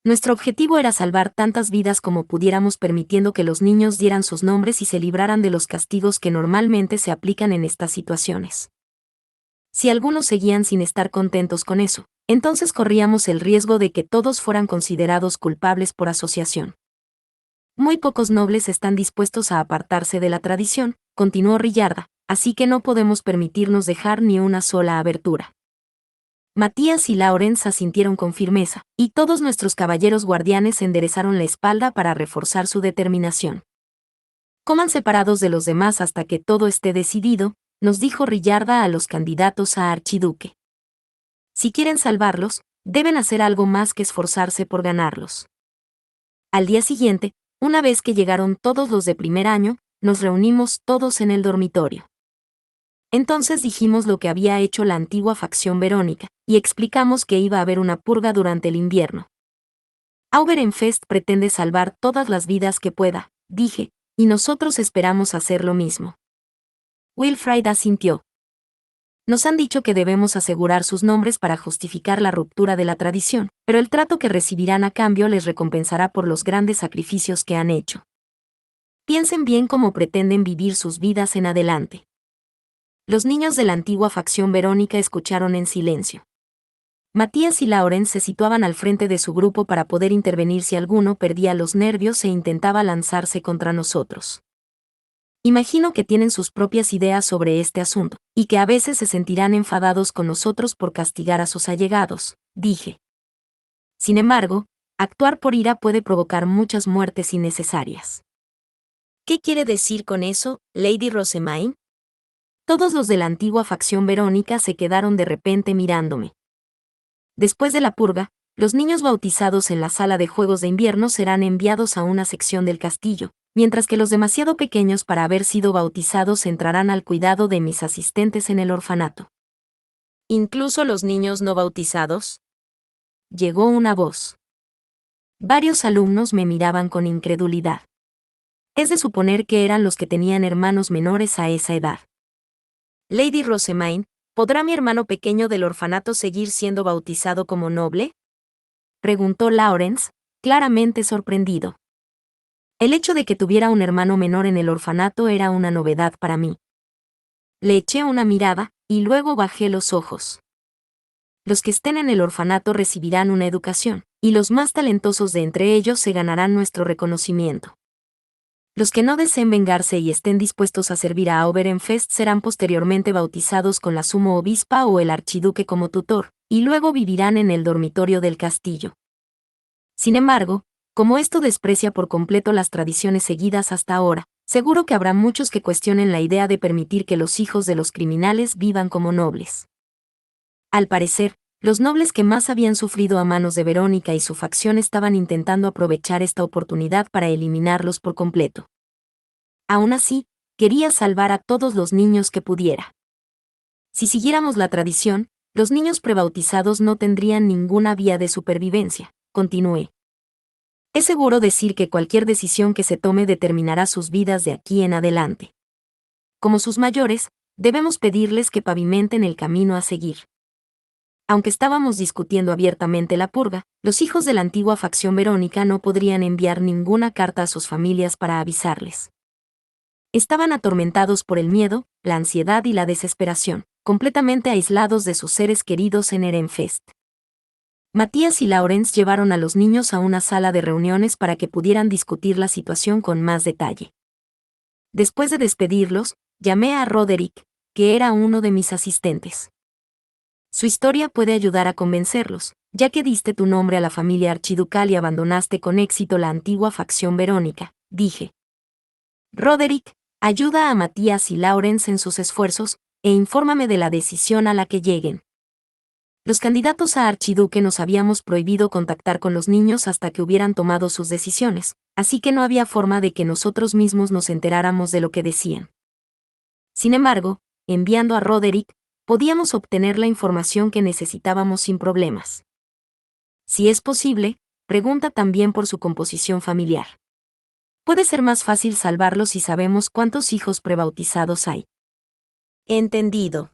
Nuestro objetivo era salvar tantas vidas como pudiéramos, permitiendo que los niños dieran sus nombres y se libraran de los castigos que normalmente se aplican en estas situaciones. Si algunos seguían sin estar contentos con eso, entonces corríamos el riesgo de que todos fueran considerados culpables por asociación. Muy pocos nobles están dispuestos a apartarse de la tradición, continuó Rillarda, así que no podemos permitirnos dejar ni una sola abertura. Matías y Laurence asintieron con firmeza, y todos nuestros caballeros guardianes enderezaron la espalda para reforzar su determinación. Coman separados de los demás hasta que todo esté decidido, nos dijo Rillarda a los candidatos a archiduque. Si quieren salvarlos, deben hacer algo más que esforzarse por ganarlos. Al día siguiente, una vez que llegaron todos los de primer año, nos reunimos todos en el dormitorio. Entonces dijimos lo que había hecho la antigua facción Verónica, y explicamos que iba a haber una purga durante el invierno. Auberenfest pretende salvar todas las vidas que pueda, dije, y nosotros esperamos hacer lo mismo. Wilfrid asintió. Nos han dicho que debemos asegurar sus nombres para justificar la ruptura de la tradición, pero el trato que recibirán a cambio les recompensará por los grandes sacrificios que han hecho. Piensen bien cómo pretenden vivir sus vidas en adelante. Los niños de la antigua facción Verónica escucharon en silencio. Matías y Laurence se situaban al frente de su grupo para poder intervenir si alguno perdía los nervios e intentaba lanzarse contra nosotros. Imagino que tienen sus propias ideas sobre este asunto, y que a veces se sentirán enfadados con nosotros por castigar a sus allegados, dije. Sin embargo, actuar por ira puede provocar muchas muertes innecesarias. ¿Qué quiere decir con eso, Lady Rosemaine? Todos los de la antigua facción Verónica se quedaron de repente mirándome. Después de la purga, los niños bautizados en la sala de juegos de invierno serán enviados a una sección del castillo, mientras que los demasiado pequeños para haber sido bautizados entrarán al cuidado de mis asistentes en el orfanato. ¿Incluso los niños no bautizados? Llegó una voz. Varios alumnos me miraban con incredulidad. Es de suponer que eran los que tenían hermanos menores a esa edad. Lady Rosemaine, ¿podrá mi hermano pequeño del orfanato seguir siendo bautizado como noble? Preguntó Laurence, claramente sorprendido. El hecho de que tuviera un hermano menor en el orfanato era una novedad para mí. Le eché una mirada, y luego bajé los ojos. Los que estén en el orfanato recibirán una educación, y los más talentosos de entre ellos se ganarán nuestro reconocimiento. Los que no deseen vengarse y estén dispuestos a servir a Auberenfest serán posteriormente bautizados con la sumo obispa o el archiduque como tutor, y luego vivirán en el dormitorio del castillo. Sin embargo, como esto desprecia por completo las tradiciones seguidas hasta ahora, seguro que habrá muchos que cuestionen la idea de permitir que los hijos de los criminales vivan como nobles. Al parecer, los nobles que más habían sufrido a manos de Verónica y su facción estaban intentando aprovechar esta oportunidad para eliminarlos por completo. Aún así, quería salvar a todos los niños que pudiera. Si siguiéramos la tradición, los niños prebautizados no tendrían ninguna vía de supervivencia, continué. Es seguro decir que cualquier decisión que se tome determinará sus vidas de aquí en adelante. Como sus mayores, debemos pedirles que pavimenten el camino a seguir. Aunque estábamos discutiendo abiertamente la purga, los hijos de la antigua facción Verónica no podrían enviar ninguna carta a sus familias para avisarles. Estaban atormentados por el miedo, la ansiedad y la desesperación, completamente aislados de sus seres queridos en Erenfest. Matías y Laurence llevaron a los niños a una sala de reuniones para que pudieran discutir la situación con más detalle. Después de despedirlos, llamé a Roderick, que era uno de mis asistentes. Su historia puede ayudar a convencerlos, ya que diste tu nombre a la familia archiducal y abandonaste con éxito la antigua facción Verónica, dije. Roderick, ayuda a Matías y Laurence en sus esfuerzos, e infórmame de la decisión a la que lleguen. Los candidatos a archiduque nos habíamos prohibido contactar con los niños hasta que hubieran tomado sus decisiones, así que no había forma de que nosotros mismos nos enteráramos de lo que decían. Sin embargo, enviando a Roderick, podíamos obtener la información que necesitábamos sin problemas. Si es posible, pregunta también por su composición familiar. Puede ser más fácil salvarlo si sabemos cuántos hijos prebautizados hay. Entendido.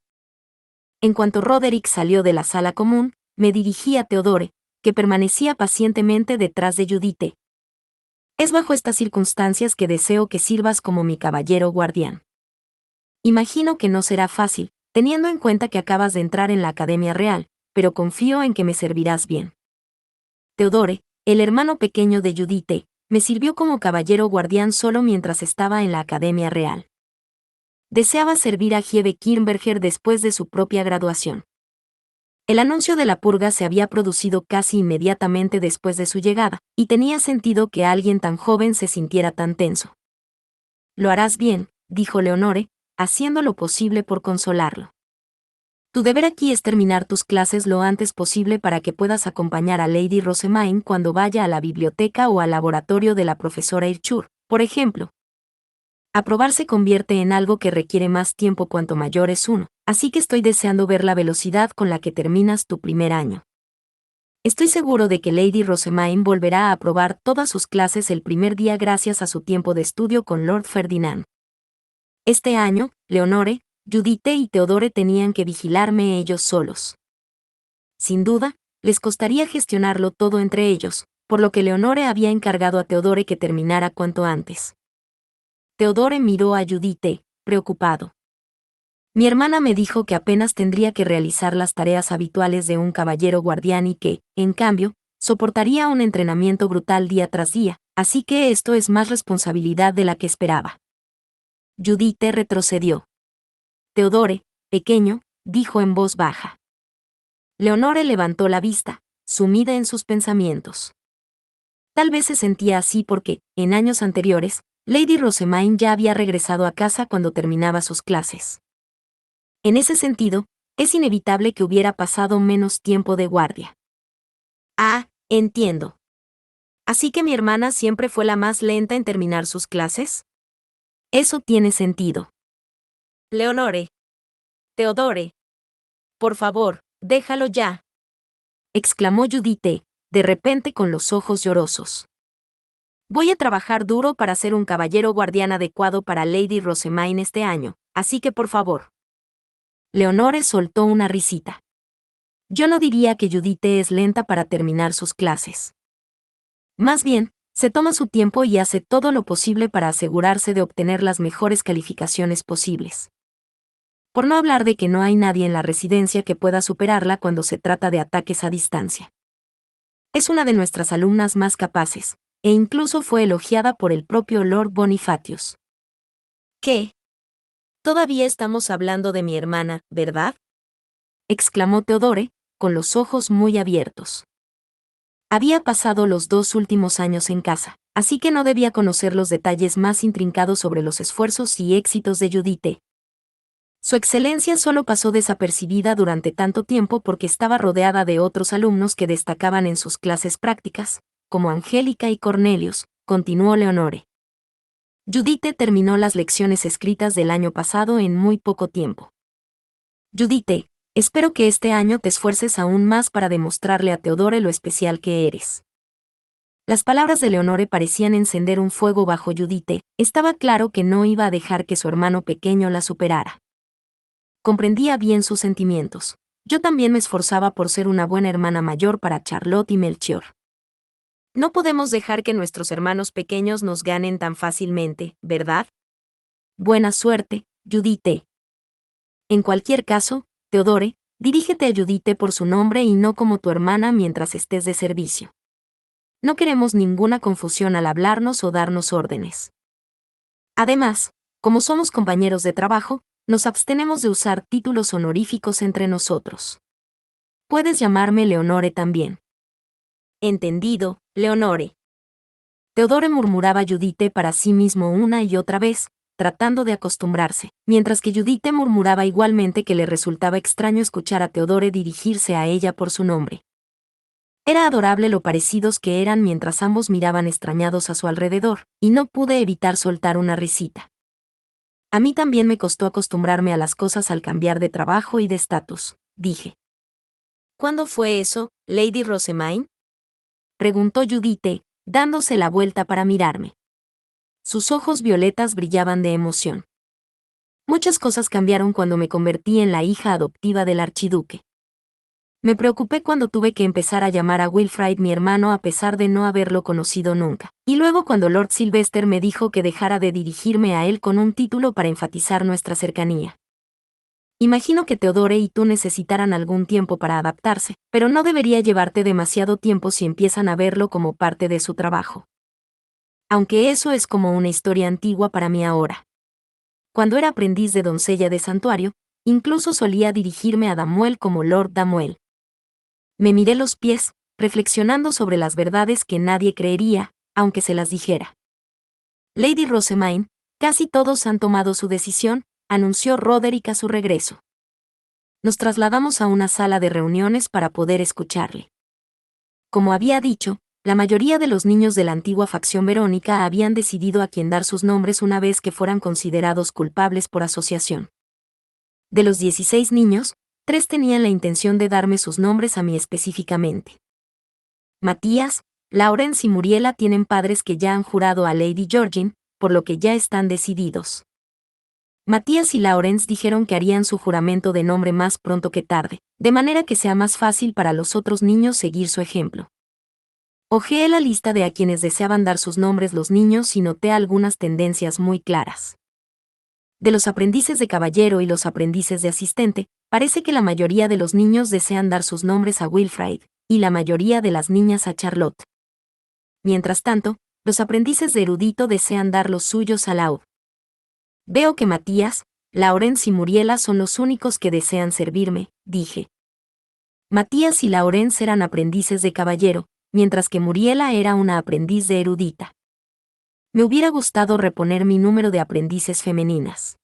En cuanto Roderick salió de la sala común, me dirigí a Theodore, que permanecía pacientemente detrás de Judith. Es bajo estas circunstancias que deseo que sirvas como mi caballero guardián. Imagino que no será fácil, teniendo en cuenta que acabas de entrar en la Academia Real, pero confío en que me servirás bien. Theodore, el hermano pequeño de Judith, me sirvió como caballero guardián solo mientras estaba en la Academia Real. Deseaba servir a Hiebe Kirnberger después de su propia graduación. El anuncio de la purga se había producido casi inmediatamente después de su llegada, y tenía sentido que alguien tan joven se sintiera tan tenso. Lo harás bien, dijo Leonore, haciendo lo posible por consolarlo. Tu deber aquí es terminar tus clases lo antes posible para que puedas acompañar a Lady Rosemaine cuando vaya a la biblioteca o al laboratorio de la profesora Irchur, por ejemplo. Aprobar se convierte en algo que requiere más tiempo cuanto mayor es uno, así que estoy deseando ver la velocidad con la que terminas tu primer año. Estoy seguro de que Lady Rosemaine volverá a aprobar todas sus clases el primer día gracias a su tiempo de estudio con Lord Ferdinand. Este año, Leonore, Judith y Theodore tenían que vigilarme ellos solos. Sin duda, les costaría gestionarlo todo entre ellos, por lo que Leonore había encargado a Theodore que terminara cuanto antes. Theodore miró a Judith, preocupado. Mi hermana me dijo que apenas tendría que realizar las tareas habituales de un caballero guardián y que, en cambio, soportaría un entrenamiento brutal día tras día, así que esto es más responsabilidad de la que esperaba. Judith retrocedió. Theodore, pequeño, dijo en voz baja. Leonore levantó la vista, sumida en sus pensamientos. Tal vez se sentía así porque, en años anteriores, Lady Rosemaine ya había regresado a casa cuando terminaba sus clases. En ese sentido, es inevitable que hubiera pasado menos tiempo de guardia. Ah, entiendo. ¿Así que mi hermana siempre fue la más lenta en terminar sus clases? Eso tiene sentido. Leonore. Theodore. Por favor, déjalo ya. Exclamó Judith, de repente con los ojos llorosos. Voy a trabajar duro para ser un caballero guardián adecuado para Lady Rosemaine este año, así que por favor. Leonore soltó una risita. Yo no diría que Judith es lenta para terminar sus clases. Más bien, se toma su tiempo y hace todo lo posible para asegurarse de obtener las mejores calificaciones posibles. Por no hablar de que no hay nadie en la residencia que pueda superarla cuando se trata de ataques a distancia. Es una de nuestras alumnas más capaces, e incluso fue elogiada por el propio Lord Bonifacius. ¿Qué? Todavía estamos hablando de mi hermana, ¿verdad? Exclamó Theodore, con los ojos muy abiertos. Había pasado los 2 últimos años en casa, así que no debía conocer los detalles más intrincados sobre los esfuerzos y éxitos de Judith. Su excelencia solo pasó desapercibida durante tanto tiempo porque estaba rodeada de otros alumnos que destacaban en sus clases prácticas, como Angélica y Cornelius, continuó Leonore. Judith terminó las lecciones escritas del año pasado en muy poco tiempo. Judith, espero que este año te esfuerces aún más para demostrarle a Theodore lo especial que eres. Las palabras de Leonore parecían encender un fuego bajo Judith, estaba claro que no iba a dejar que su hermano pequeño la superara. Comprendía bien sus sentimientos. Yo también me esforzaba por ser una buena hermana mayor para Charlotte y Melchior. No podemos dejar que nuestros hermanos pequeños nos ganen tan fácilmente, ¿verdad? Buena suerte, Judith. En cualquier caso, Theodore, dirígete a Judith por su nombre y no como tu hermana mientras estés de servicio. No queremos ninguna confusión al hablarnos o darnos órdenes. Además, como somos compañeros de trabajo, nos abstenemos de usar títulos honoríficos entre nosotros. Puedes llamarme Leonore también. Entendido, Leonore. Theodore murmuraba Judith para sí mismo una y otra vez, tratando de acostumbrarse, mientras que Judith murmuraba igualmente que le resultaba extraño escuchar a Theodore dirigirse a ella por su nombre. Era adorable lo parecidos que eran mientras ambos miraban extrañados a su alrededor, y no pude evitar soltar una risita. A mí también me costó acostumbrarme a las cosas al cambiar de trabajo y de estatus, dije. ¿Cuándo fue eso, Lady Rosemaine? preguntó Judith, dándose la vuelta para mirarme. Sus ojos violetas brillaban de emoción. Muchas cosas cambiaron cuando me convertí en la hija adoptiva del archiduque. Me preocupé cuando tuve que empezar a llamar a Wilfrid mi hermano a pesar de no haberlo conocido nunca. Y luego cuando Lord Sylvester me dijo que dejara de dirigirme a él con un título para enfatizar nuestra cercanía. Imagino que Theodore y tú necesitarán algún tiempo para adaptarse, pero no debería llevarte demasiado tiempo si empiezan a verlo como parte de su trabajo. Aunque eso es como una historia antigua para mí ahora. Cuando era aprendiz de doncella de santuario, incluso solía dirigirme a Damuel como Lord Damuel. Me miré los pies, reflexionando sobre las verdades que nadie creería, aunque se las dijera. Lady Rosamine, casi todos han tomado su decisión, anunció Roderick a su regreso. Nos trasladamos a una sala de reuniones para poder escucharle. Como había dicho, la mayoría de los niños de la antigua facción Verónica habían decidido a quién dar sus nombres una vez que fueran considerados culpables por asociación. De los 16 niños, 3 tenían la intención de darme sus nombres a mí específicamente. Matías, Lawrence y Muriela tienen padres que ya han jurado a Lady Georgine, por lo que ya están decididos. Matías y Lawrence dijeron que harían su juramento de nombre más pronto que tarde, de manera que sea más fácil para los otros niños seguir su ejemplo. Hojeé la lista de a quienes deseaban dar sus nombres los niños y noté algunas tendencias muy claras. De los aprendices de caballero y los aprendices de asistente, parece que la mayoría de los niños desean dar sus nombres a Wilfrid, y la mayoría de las niñas a Charlotte. Mientras tanto, los aprendices de erudito desean dar los suyos a Laud. Veo que Matías, Lawrence y Muriela son los únicos que desean servirme, dije. Matías y Lawrence eran aprendices de caballero, mientras que Muriela era una aprendiz de erudita. Me hubiera gustado reponer mi número de aprendices femeninas.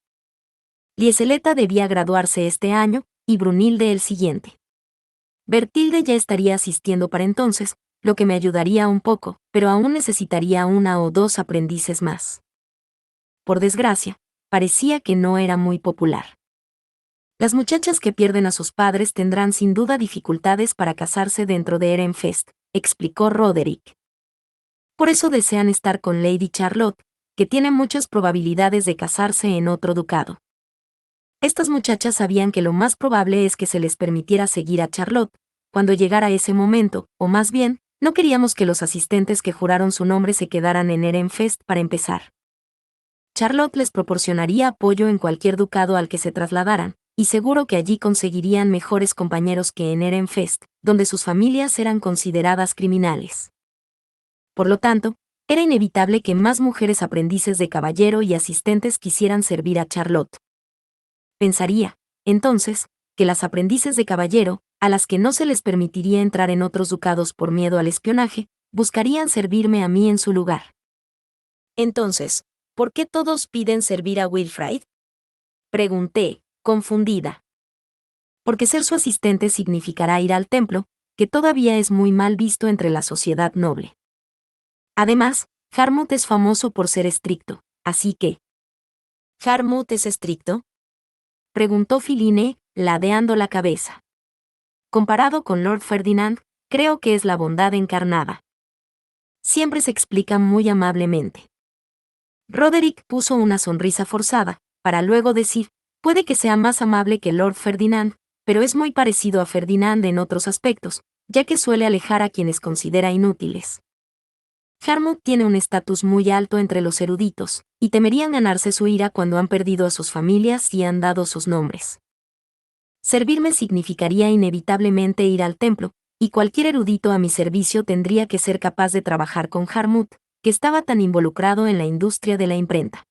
Lieseleta debía graduarse este año, y Brunilde el siguiente. Bertilde ya estaría asistiendo para entonces, lo que me ayudaría un poco, pero aún necesitaría 1 o 2 aprendices más. Por desgracia, parecía que no era muy popular. Las muchachas que pierden a sus padres tendrán sin duda dificultades para casarse dentro de Erenfest, explicó Roderick. Por eso desean estar con Lady Charlotte, que tiene muchas probabilidades de casarse en otro ducado. Estas muchachas sabían que lo más probable es que se les permitiera seguir a Charlotte, cuando llegara ese momento, o más bien, no queríamos que los asistentes que juraron su nombre se quedaran en Erenfest para empezar. Charlotte les proporcionaría apoyo en cualquier ducado al que se trasladaran, y seguro que allí conseguirían mejores compañeros que en Erenfest, donde sus familias eran consideradas criminales. Por lo tanto, era inevitable que más mujeres aprendices de caballero y asistentes quisieran servir a Charlotte. Pensaría, entonces, que las aprendices de caballero, a las que no se les permitiría entrar en otros ducados por miedo al espionaje, buscarían servirme a mí en su lugar. Entonces, ¿por qué todos piden servir a Wilfrid? Pregunté, confundida. Porque ser su asistente significará ir al templo, que todavía es muy mal visto entre la sociedad noble. Además, Harmouth es famoso por ser estricto, así que... ¿Harmouth es estricto?, preguntó Philine, ladeando la cabeza. Comparado con Lord Ferdinand, creo que es la bondad encarnada. Siempre se explica muy amablemente. Roderick puso una sonrisa forzada, para luego decir, puede que sea más amable que Lord Ferdinand, pero es muy parecido a Ferdinand en otros aspectos, ya que suele alejar a quienes considera inútiles. Harmouth tiene un estatus muy alto entre los eruditos, y temerían ganarse su ira cuando han perdido a sus familias y han dado sus nombres. Servirme significaría inevitablemente ir al templo, y cualquier erudito a mi servicio tendría que ser capaz de trabajar con Harmouth, que estaba tan involucrado en la industria de la imprenta.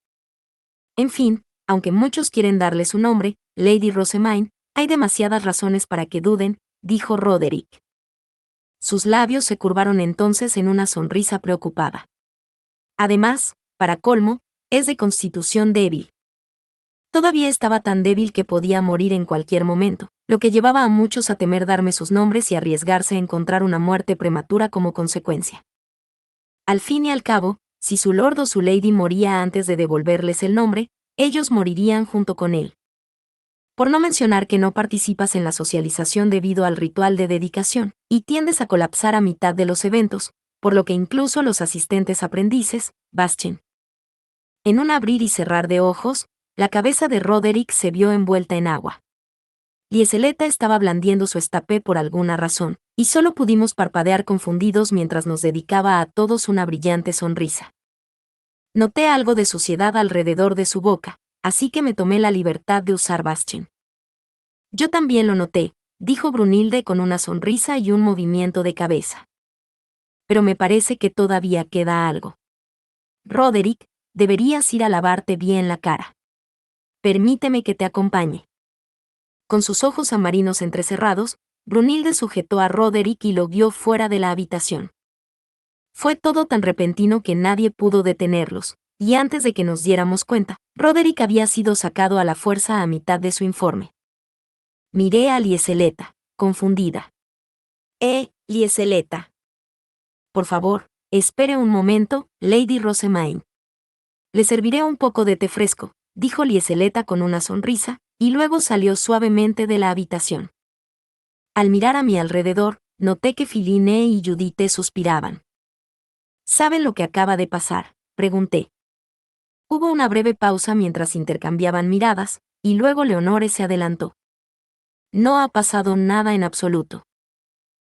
En fin, aunque muchos quieren darle su nombre, Lady Rosamine, hay demasiadas razones para que duden, dijo Roderick. Sus labios se curvaron entonces en una sonrisa preocupada. Además, para colmo, es de constitución débil. Todavía estaba tan débil que podía morir en cualquier momento, lo que llevaba a muchos a temer darme sus nombres y arriesgarse a encontrar una muerte prematura como consecuencia. Al fin y al cabo, si su lord o su lady moría antes de devolverles el nombre, ellos morirían junto con él. Por no mencionar que no participas en la socialización debido al ritual de dedicación, y tiendes a colapsar a mitad de los eventos, por lo que incluso los asistentes aprendices, Bastian. En un abrir y cerrar de ojos, la cabeza de Roderick se vio envuelta en agua. Lieseleta estaba blandiendo su estapé por alguna razón, y solo pudimos parpadear confundidos mientras nos dedicaba a todos una brillante sonrisa. Noté algo de suciedad alrededor de su boca, así que me tomé la libertad de usar Bastian. Yo también lo noté, dijo Brunilde con una sonrisa y un movimiento de cabeza. Pero me parece que todavía queda algo. Roderick, deberías ir a lavarte bien la cara. Permíteme que te acompañe. Con sus ojos amarinos entrecerrados, Brunilde sujetó a Roderick y lo guió fuera de la habitación. Fue todo tan repentino que nadie pudo detenerlos, y antes de que nos diéramos cuenta, Roderick había sido sacado a la fuerza a mitad de su informe. Miré a Lieseleta, confundida. Lieseleta. Por favor, espere un momento, Lady Rosemaine. Le serviré un poco de té fresco, dijo Lieseleta con una sonrisa, y luego salió suavemente de la habitación. Al mirar a mi alrededor, noté que Philine y Judith suspiraban. ¿Saben lo que acaba de pasar?, pregunté. Hubo una breve pausa mientras intercambiaban miradas, y luego Leonore se adelantó. No ha pasado nada en absoluto.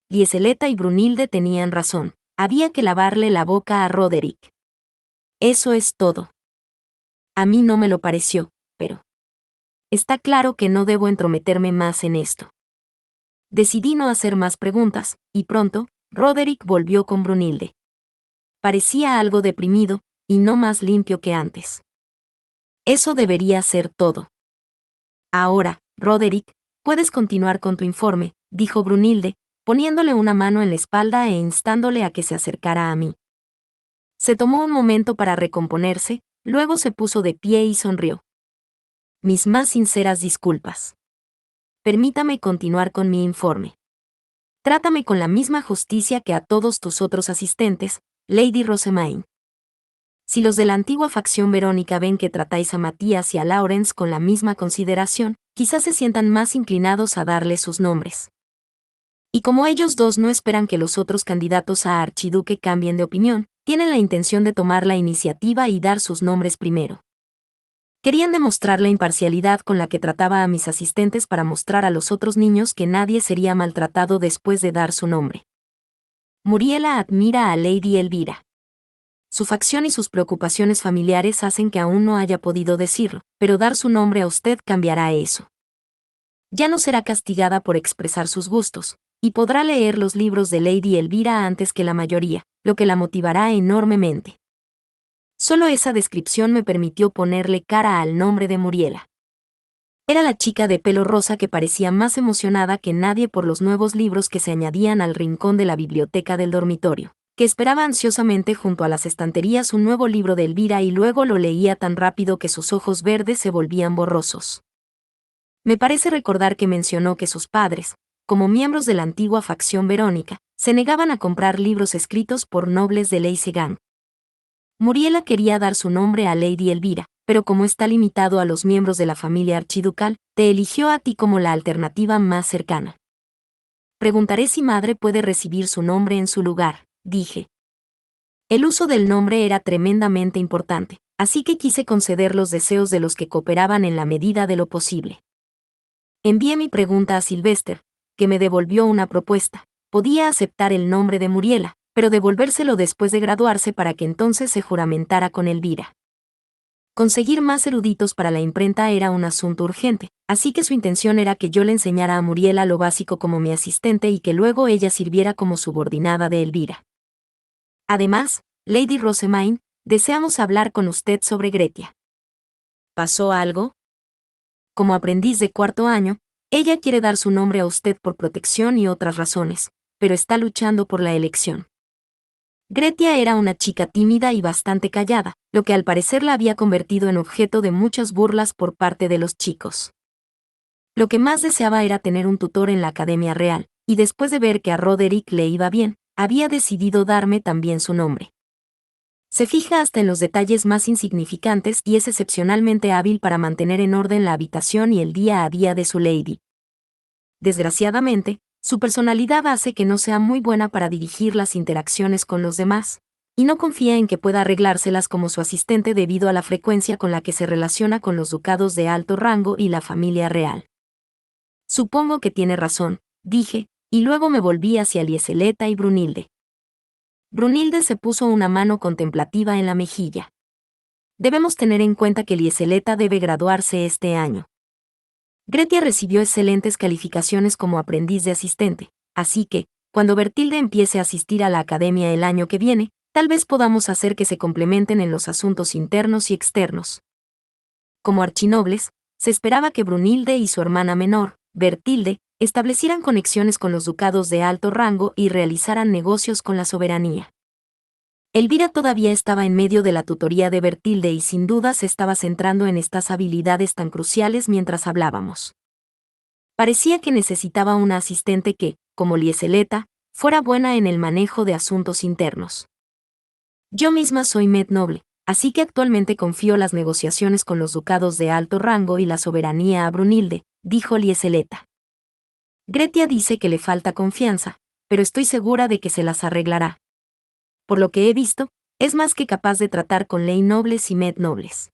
Lieseleta y Brunilde tenían razón, había que lavarle la boca a Roderick. Eso es todo. A mí no me lo pareció, pero... Está claro que no debo entrometerme más en esto. Decidí no hacer más preguntas, y pronto, Roderick volvió con Brunilde. Parecía algo deprimido, y no más limpio que antes. Eso debería ser todo. Ahora, Roderick, puedes continuar con tu informe, dijo Brunilde, poniéndole una mano en la espalda e instándole a que se acercara a mí. Se tomó un momento para recomponerse, luego se puso de pie y sonrió. Mis más sinceras disculpas. Permítame continuar con mi informe. Trátame con la misma justicia que a todos tus otros asistentes, Lady Rosemaine. Si los de la antigua facción Verónica ven que tratáis a Matías y a Lawrence con la misma consideración, quizás se sientan más inclinados a darles sus nombres. Y como ellos dos no esperan que los otros candidatos a archiduque cambien de opinión, tienen la intención de tomar la iniciativa y dar sus nombres primero. Querían demostrar la imparcialidad con la que trataba a mis asistentes para mostrar a los otros niños que nadie sería maltratado después de dar su nombre. Muriela admira a Lady Elvira. Su facción y sus preocupaciones familiares hacen que aún no haya podido decirlo, pero dar su nombre a usted cambiará eso. Ya no será castigada por expresar sus gustos, y podrá leer los libros de Lady Elvira antes que la mayoría, lo que la motivará enormemente. Solo esa descripción me permitió ponerle cara al nombre de Muriela. Era la chica de pelo rosa que parecía más emocionada que nadie por los nuevos libros que se añadían al rincón de la biblioteca del dormitorio, que esperaba ansiosamente junto a las estanterías un nuevo libro de Elvira y luego lo leía tan rápido que sus ojos verdes se volvían borrosos. Me parece recordar que mencionó que sus padres, como miembros de la antigua facción Verónica, se negaban a comprar libros escritos por nobles de Leisegang. Muriela quería dar su nombre a Lady Elvira, pero como está limitado a los miembros de la familia archiducal, te eligió a ti como la alternativa más cercana. Preguntaré si madre puede recibir su nombre en su lugar, dije. El uso del nombre era tremendamente importante, así que quise conceder los deseos de los que cooperaban en la medida de lo posible. Envié mi pregunta a Sylvester, que me devolvió una propuesta. Podía aceptar el nombre de Muriela, pero devolvérselo después de graduarse para que entonces se juramentara con Elvira. Conseguir más eruditos para la imprenta era un asunto urgente, así que su intención era que yo le enseñara a Muriela lo básico como mi asistente y que luego ella sirviera como subordinada de Elvira. Además, Lady Rosemaine, deseamos hablar con usted sobre Gretia. ¿Pasó algo? Como aprendiz de cuarto año, ella quiere dar su nombre a usted por protección y otras razones, pero está luchando por la elección. Gretia era una chica tímida y bastante callada, lo que al parecer la había convertido en objeto de muchas burlas por parte de los chicos. Lo que más deseaba era tener un tutor en la Academia Real, y después de ver que a Roderick le iba bien, había decidido darme también su nombre. Se fija hasta en los detalles más insignificantes y es excepcionalmente hábil para mantener en orden la habitación y el día a día de su lady. Desgraciadamente, Su personalidad hace que no sea muy buena para dirigir las interacciones con los demás, y no confía en que pueda arreglárselas como su asistente debido a la frecuencia con la que se relaciona con los ducados de alto rango y la familia real. Supongo que tiene razón, dije, y luego me volví hacia Lieseleta y Brunilde. Brunilde se puso una mano contemplativa en la mejilla. Debemos tener en cuenta que Lieseleta debe graduarse este año. Gretia recibió excelentes calificaciones como aprendiz de asistente, así que, cuando Bertilde empiece a asistir a la academia el año que viene, tal vez podamos hacer que se complementen en los asuntos internos y externos. Como archinobles, se esperaba que Brunilde y su hermana menor, Bertilde, establecieran conexiones con los ducados de alto rango y realizaran negocios con la soberanía. Elvira todavía estaba en medio de la tutoría de Bertilde y sin duda se estaba centrando en estas habilidades tan cruciales mientras hablábamos. Parecía que necesitaba una asistente que, como Lieseleta, fuera buena en el manejo de asuntos internos. Yo misma soy Med Noble, así que actualmente confío las negociaciones con los ducados de alto rango y la soberanía a Brunilde, dijo Lieseleta. Gretia dice que le falta confianza, pero estoy segura de que se las arreglará. Por lo que he visto, es más que capaz de tratar con ley nobles y med nobles.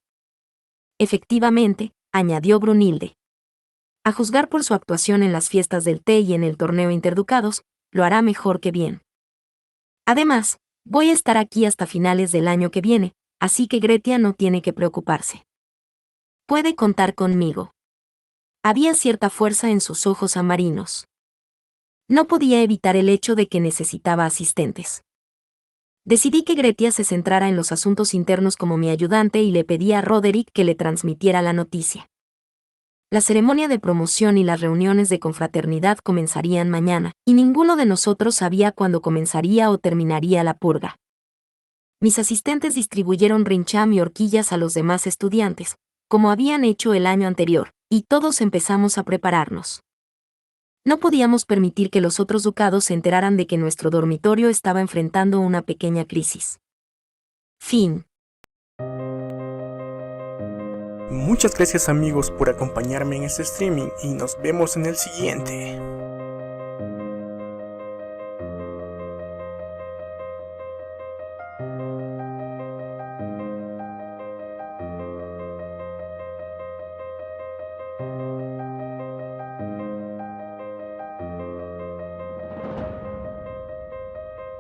Efectivamente, añadió Brunilde. A juzgar por su actuación en las fiestas del té y en el torneo interducados, lo hará mejor que bien. Además, voy a estar aquí hasta finales del año que viene, así que Gretia no tiene que preocuparse. Puede contar conmigo. Había cierta fuerza en sus ojos amarinos. No podía evitar el hecho de que necesitaba asistentes. Decidí que Gretia se centrara en los asuntos internos como mi ayudante y le pedí a Roderick que le transmitiera la noticia. La ceremonia de promoción y las reuniones de confraternidad comenzarían mañana, y ninguno de nosotros sabía cuándo comenzaría o terminaría la purga. Mis asistentes distribuyeron rincham y horquillas a los demás estudiantes, como habían hecho el año anterior, y todos empezamos a prepararnos. No podíamos permitir que los otros ducados se enteraran de que nuestro dormitorio estaba enfrentando una pequeña crisis. Fin. Muchas gracias amigos por acompañarme en este streaming y nos vemos en el siguiente.